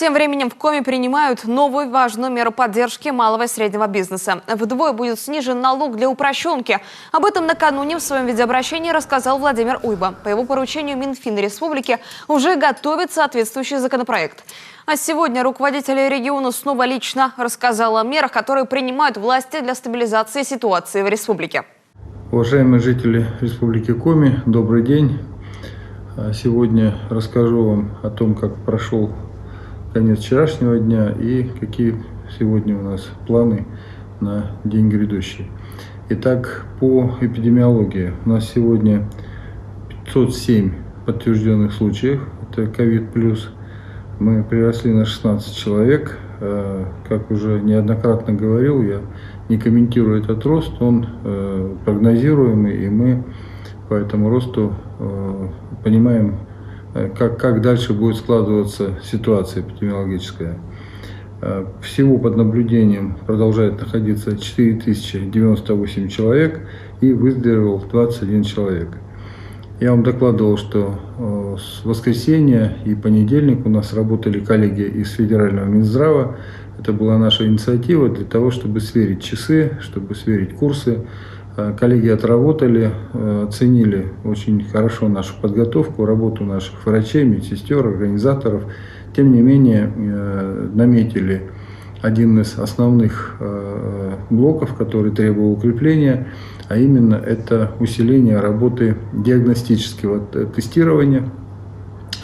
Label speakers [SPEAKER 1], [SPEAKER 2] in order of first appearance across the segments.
[SPEAKER 1] Тем временем в Коми принимают новую важную меру поддержки малого и среднего бизнеса. Вдвое будет снижен налог для упрощенки. Об этом накануне в своем видеообращении рассказал Владимир Уйба. По его поручению Минфин Республики уже готовит соответствующий законопроект. А сегодня руководитель региона снова лично рассказал о мерах, которые принимают власти для стабилизации ситуации в республике.
[SPEAKER 2] Уважаемые жители Республики Коми, добрый день. Сегодня расскажу вам о том, как прошел конец вчерашнего дня и какие сегодня у нас планы на день грядущий. Итак, по эпидемиологии у нас сегодня 507 подтвержденных случаев, это COVID+. Мы приросли на 16 человек. Как уже неоднократно говорил, я не комментирую этот рост, он прогнозируемый, и мы по этому росту понимаем, как дальше будет складываться ситуация эпидемиологическая. Всего под наблюдением продолжает находиться 4098 человек и выздоровел 21 человек. Я вам докладывал, что с воскресенья и понедельник у нас работали коллеги из Федерального Минздрава. Это была наша инициатива для того, чтобы сверить часы, чтобы сверить курсы. Коллеги отработали, оценили очень хорошо нашу подготовку, работу наших врачей, медсестер, организаторов. Тем не менее, наметили один из основных блоков, который требовал укрепления, а именно это усиление работы диагностического тестирования.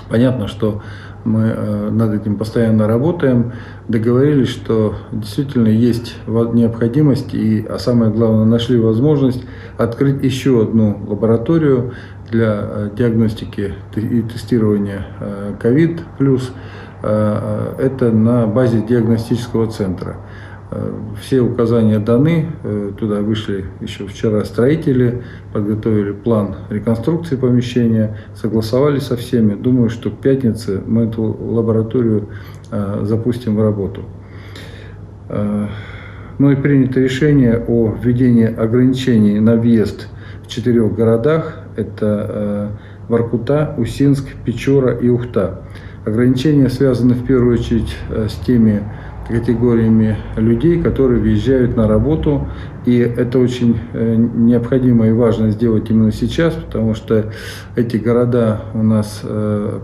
[SPEAKER 2] Понятно, что мы над этим постоянно работаем, договорились, что действительно есть необходимость а самое главное, нашли возможность открыть еще одну лабораторию для диагностики и тестирования COVID+. Это на базе диагностического центра. Все указания даны, туда вышли еще вчера строители, подготовили план реконструкции помещения, согласовали со всеми. Думаю, что к пятнице мы эту лабораторию запустим в работу. Ну и принято решение о введении ограничений на въезд в 4 городах. Это Воркута, Усинск, Печора и Ухта. Ограничения связаны в первую очередь с теми категориями людей, которые въезжают на работу. И это очень необходимо и важно сделать именно сейчас, потому что эти города у нас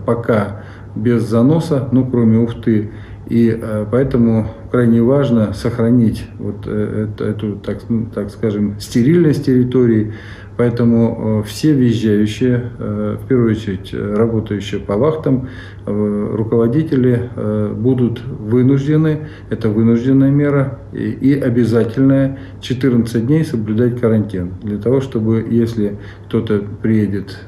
[SPEAKER 2] пока без заноса, ну кроме Ухты. И поэтому крайне важно сохранить вот эту, так скажем, стерильность территории. Поэтому все въезжающие, в первую очередь работающие по вахтам, руководители будут вынуждены, это вынужденная мера и обязательная, 14 дней соблюдать карантин. Для того, чтобы, если кто-то приедет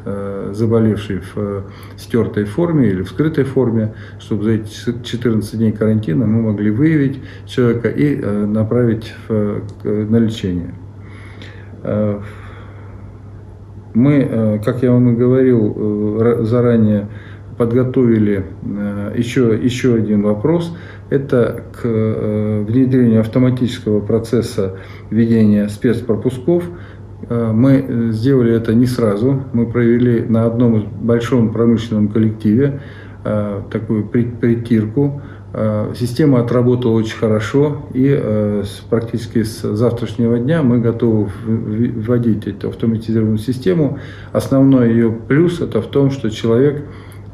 [SPEAKER 2] заболевший в стертой форме или в скрытой форме, чтобы за эти 14 дней карантина мы могли выявить человека и направить на лечение. Мы, как я вам и говорил, заранее подготовили еще один вопрос. Это к внедрению автоматического процесса введения спецпропусков. Мы сделали это не сразу. Мы провели на одном большом промышленном коллективе такую притирку. Система отработала очень хорошо, и практически с завтрашнего дня мы готовы вводить эту автоматизированную систему. Основной ее плюс это в том, что человек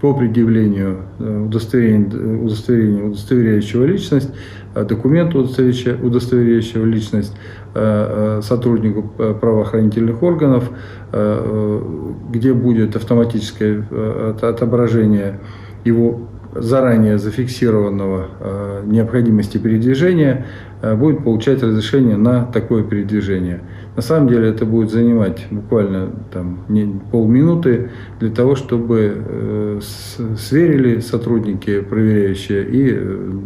[SPEAKER 2] по предъявлению удостоверяющего личность, документа, удостоверяющего личность сотруднику правоохранительных органов, где будет автоматическое отображение его заранее зафиксированного необходимости передвижения, будет получать разрешение на такое передвижение. На самом деле это будет занимать буквально полминуты для того, чтобы сверили сотрудники проверяющие и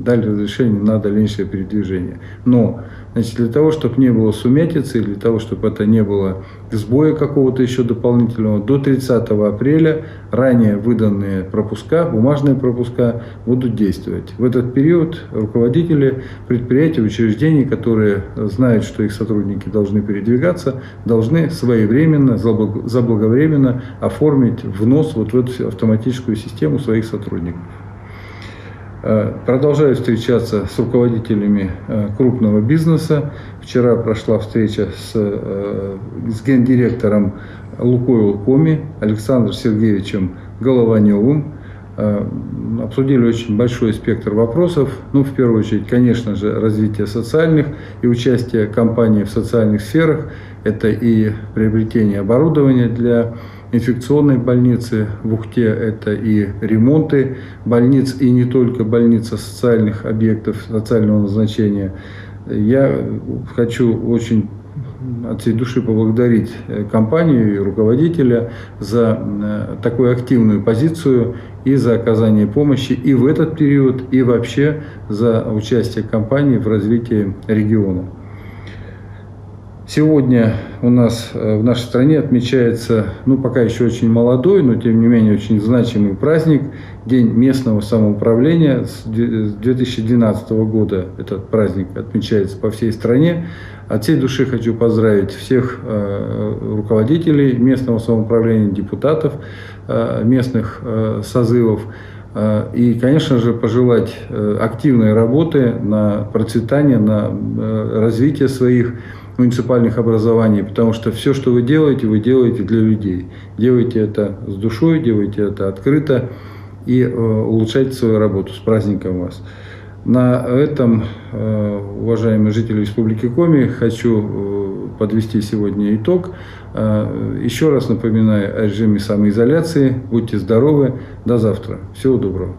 [SPEAKER 2] дали разрешение на дальнейшее передвижение. Но для того, чтобы не было сумятицы, для того, чтобы это не было сбоя какого-то еще дополнительного, до 30 апреля ранее выданные пропуска, бумажные пропуска будут действовать. В этот период руководители предприятий, учреждений, которые знают, что их сотрудники должны передвигаться, должны своевременно, заблаговременно оформить внос вот в эту автоматическую систему своих сотрудников. Продолжаю встречаться с руководителями крупного бизнеса. Вчера прошла встреча с гендиректором Лукойл Коми Александром Сергеевичем Голованевым. Обсудили очень большой спектр вопросов. В первую очередь, конечно же, развитие социальных и участие компании в социальных сферах. Это и приобретение оборудования для инфекционной больницы в Ухте, это и ремонты больниц, и не только больниц, а социальных объектов социального назначения. Я хочу очень от всей души поблагодарить компанию и руководителя за такую активную позицию и за оказание помощи и в этот период, и вообще за участие компании в развитии региона. Сегодня у нас в нашей стране отмечается, пока еще очень молодой, но тем не менее очень значимый праздник, День местного самоуправления. С 2012 года этот праздник отмечается по всей стране. От всей души хочу поздравить всех руководителей местного самоуправления, депутатов местных созывов. И, конечно же, пожелать активной работы на процветание, на развитие своих муниципальных образований, потому что все, что вы делаете для людей. Делайте это с душой, делайте это открыто и улучшайте свою работу. С праздником вас! На этом, уважаемые жители Республики Коми, хочу подвести сегодня итог. Еще раз напоминаю о режиме самоизоляции. Будьте здоровы. До завтра. Всего доброго.